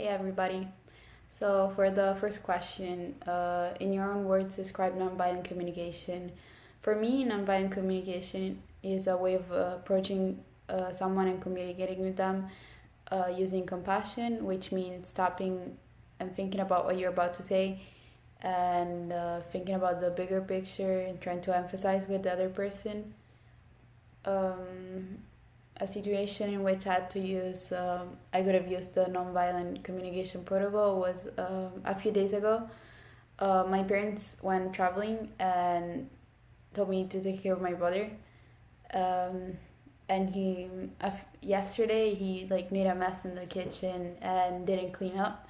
Hey everybody. So for the first question, in your own words, describe nonviolent communication. For me, nonviolent communication is a way of approaching someone and communicating with them using compassion, which means stopping and thinking about what you're about to say and thinking about the bigger picture and trying to emphasize with the other person. Um, a situation in which I had to use, I could have used the nonviolent communication protocol was a few days ago. My parents went traveling and told me to take care of my brother. Um, and yesterday he like made a mess in the kitchen and didn't clean up.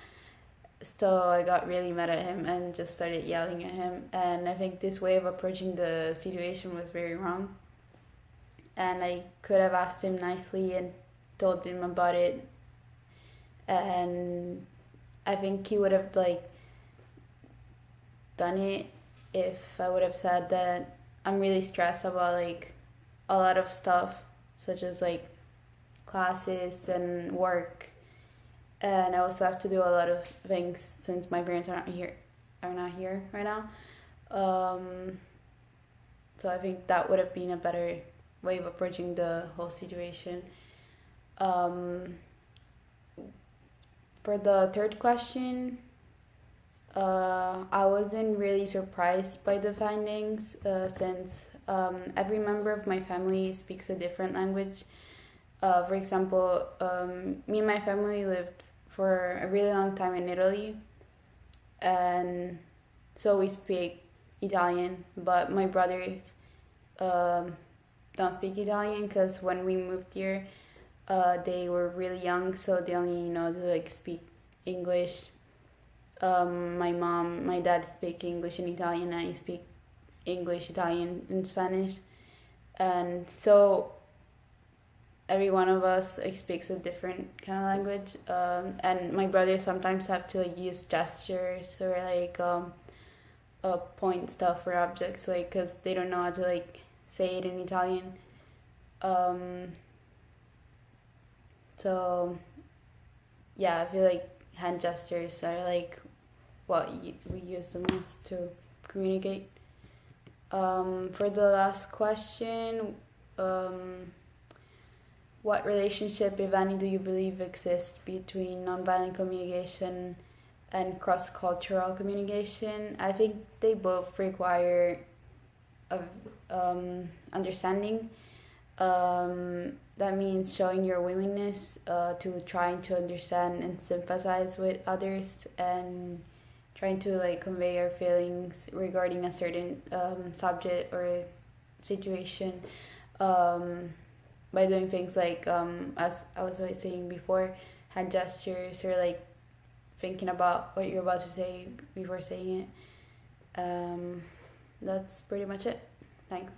So I got really mad at him and just started yelling at him. And I think this way of approaching the situation was very wrong, and I could have asked him nicely and told him about it, and I think he would have like done it if I would have said that I'm really stressed about like a lot of stuff, such as like classes and work, and I also have to do a lot of things since my parents are not here right now. um, so I think that would have been a better way of approaching the whole situation. Um, for the third question, I wasn't really surprised by the findings since every member of my family speaks a different language. For example, me and my family lived for a really long time in Italy, and so we speak Italian, but my brothers um, don't speak Italian because when we moved here, they were really young, so they only know to like speak English. My dad speak English and Italian, and I speak English, Italian, and Spanish, and so every one of us like speaks a different kind of language. And my brothers sometimes have to like use gestures or like point stuff or objects, like because they don't know how to like say it in Italian. Um, so yeah, I feel like hand gestures are like what we use the most to communicate. For the last question, what relationship, if any, do you believe exists between nonviolent communication and cross-cultural communication? I think they both require of understanding. That means showing your willingness to trying to understand and sympathize with others, and trying to like convey your feelings regarding a certain subject or situation, by doing things like, as I was always saying before, hand gestures, or like thinking about what you're about to say before saying it. That's pretty much it. Thanks.